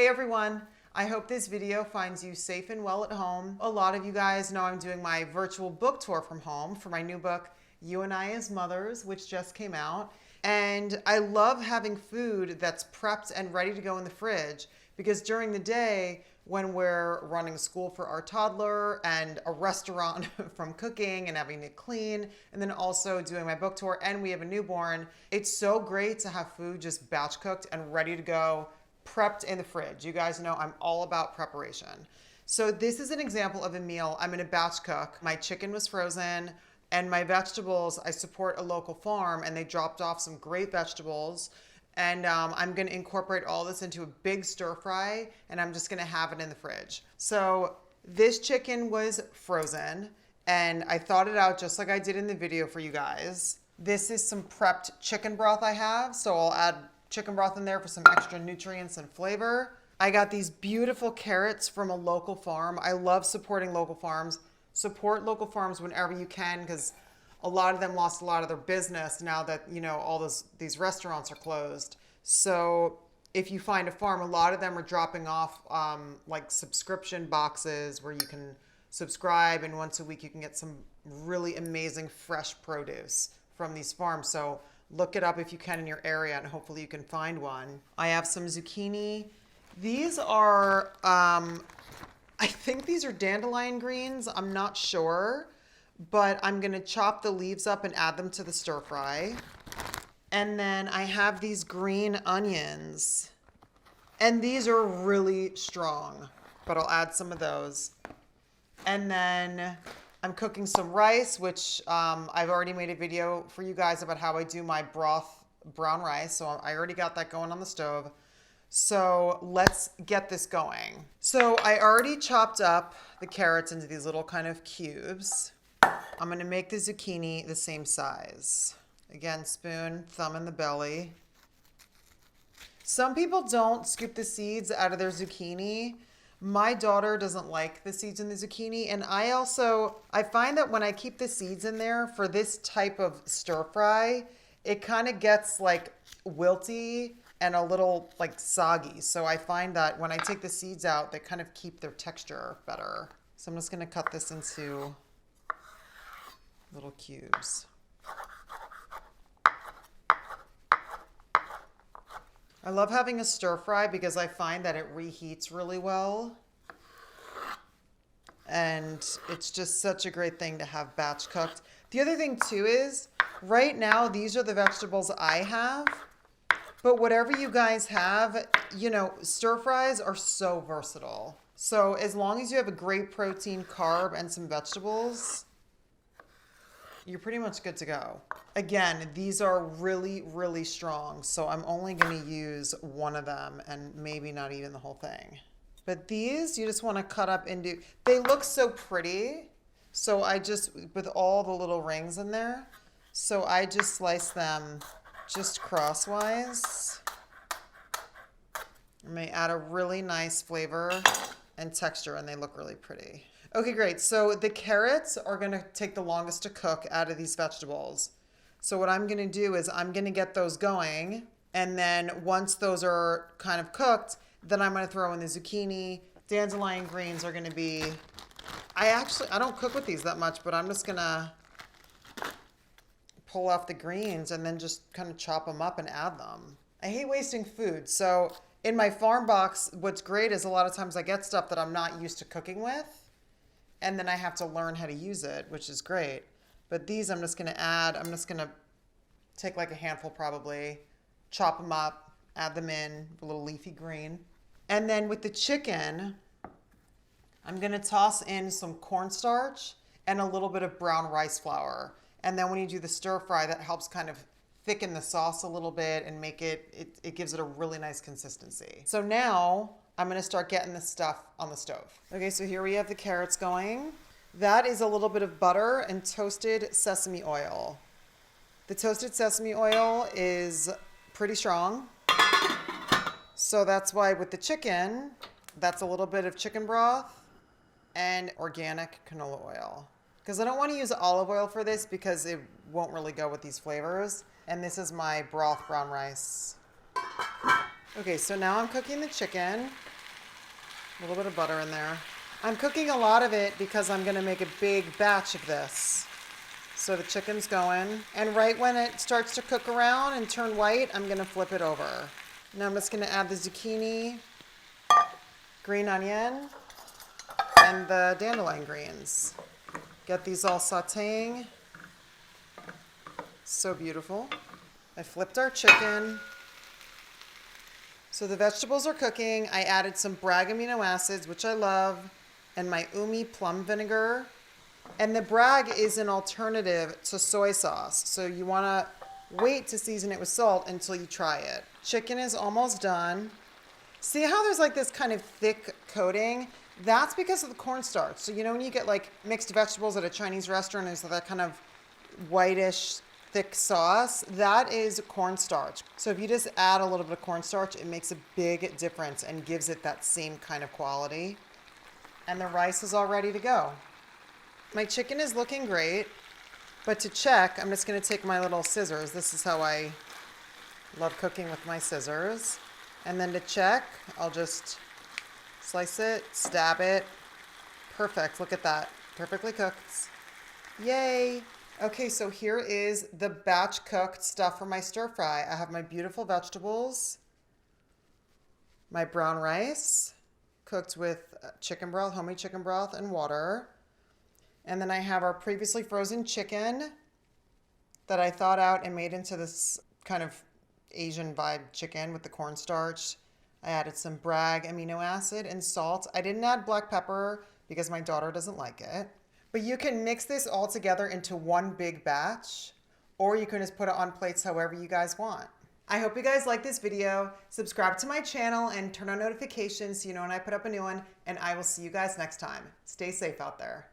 Hey everyone, I hope this video finds you safe and well at home. A lot of you guys know I'm doing my virtual book tour from home for my new book, You and I as Mothers, which just came out. And I love having food that's prepped and ready to go in the fridge because during the day, when we're running a school for our toddler and a restaurant from cooking and having to clean, and then also doing my book tour, and we have a newborn, it's so great to have food just batch cooked and ready to go, prepped in the fridge. You guys know I'm all about preparation. So this is an example of a meal I'm gonna batch cook. My chicken was frozen, and my vegetables, I support a local farm and they dropped off some great vegetables. And I'm gonna incorporate all this into a big stir fry, and I'm just gonna have it in the fridge. So this chicken was frozen, and I thawed it out just like I did in the video for you guys. This is some prepped chicken broth I have, so I'll add chicken broth in there for some extra nutrients and flavor. I got these beautiful carrots from a local farm. I love supporting local farms. Support local farms whenever you can, because a lot of them lost a lot of their business now that, you know, all these restaurants are closed. So if you find a farm, a lot of them are dropping off like subscription boxes where you can subscribe, and once a week you can get some really amazing fresh produce from these farms. So look it up if you can in your area, and hopefully you can find one. I have some zucchini. These are, I think these are dandelion greens. I'm not sure, but I'm gonna chop the leaves up and add them to the stir fry. And then I have these green onions, and these are really strong, but I'll add some of those. And then I'm cooking some rice, which I've already made a video for you guys about how I do my broth brown rice. So I already got that going on the stove. So let's get this going. So I already chopped up the carrots into these little kind of cubes. I'm gonna make the zucchini the same size. Again, spoon, thumb in the belly. Some people don't scoop the seeds out of their zucchini. My daughter doesn't like the seeds in the zucchini, and I find that when I keep the seeds in there for this type of stir fry, it kind of gets like wilty and a little like soggy. So I find that when I take the seeds out, they kind of keep their texture better. So I'm just gonna cut this into little cubes. I love having a stir fry because I find that it reheats really well. And it's just such a great thing to have batch cooked. The other thing too is, right now, these are the vegetables I have. But whatever you guys have, you know, stir fries are so versatile. So as long as you have a great protein, carb, and some vegetables, you're pretty much good to go. Again, these are really, really strong. So I'm only gonna use one of them and maybe not even the whole thing. But these, you just wanna cut up into, they look so pretty. So I just, with all the little rings in there, so I just slice them just crosswise. And they add a really nice flavor and texture, and they look really pretty. Okay, great. So the carrots are gonna take the longest to cook out of these vegetables. So what I'm gonna do is I'm gonna get those going, and then once those are kind of cooked, then I'm gonna throw in the zucchini. Dandelion greens are gonna be, I don't cook with these that much, but I'm just gonna pull off the greens and then just kind of chop them up and add them. I hate wasting food. So in my farm box, what's great is a lot of times I get stuff that I'm not used to cooking with, and then I have to learn how to use it, which is great. But these I'm just gonna add, I'm just gonna take like a handful probably, chop them up, add them in, a little leafy green. And then with the chicken, I'm gonna toss in some cornstarch and a little bit of brown rice flour. And then when you do the stir fry, that helps kind of thicken the sauce a little bit and make it gives it a really nice consistency. So now I'm gonna start getting this stuff on the stove. Okay, so here we have the carrots going. That is a little bit of butter and toasted sesame oil. The toasted sesame oil is pretty strong. So that's why with the chicken, that's a little bit of chicken broth and organic canola oil. Because I don't want to use olive oil for this because it won't really go with these flavors. And this is my broth brown rice. Okay, so now I'm cooking the chicken. A little bit of butter in there. I'm cooking a lot of it because I'm gonna make a big batch of this. So the chicken's going, and right when it starts to cook around and turn white, I'm gonna flip it over. Now I'm just gonna add the zucchini, green onion, and the dandelion greens. Get these all sauteing. So beautiful. I flipped our chicken. So the vegetables are cooking. I added some Bragg amino acids, which I love, and my Umi plum vinegar. And the Bragg is an alternative to soy sauce. So you wanna wait to season it with salt until you try it. Chicken is almost done. See how there's like this kind of thick coating? That's because of the cornstarch. So you know when you get like mixed vegetables at a Chinese restaurant, there's that kind of whitish, thick sauce? That is cornstarch. So if you just add a little bit of cornstarch, it makes a big difference and gives it that same kind of quality. And the rice is all ready to go. My chicken is looking great, but to check, I'm just gonna take my little scissors. This is how I love cooking, with my scissors. And then to check, I'll just slice it, stab it. Perfect, look at that, perfectly cooked. Yay. Okay, so here is the batch cooked stuff for my stir fry. I have my beautiful vegetables, my brown rice, cooked with chicken broth, homemade chicken broth and water. And then I have our previously frozen chicken that I thawed out and made into this kind of Asian vibe chicken with the cornstarch. I added some Bragg amino acid and salt. I didn't add black pepper because my daughter doesn't like it. But you can mix this all together into one big batch, or you can just put it on plates however you guys want. I hope you guys like this video. Subscribe to my channel and turn on notifications so you know when I put up a new one, and I will see you guys next time. Stay safe out there.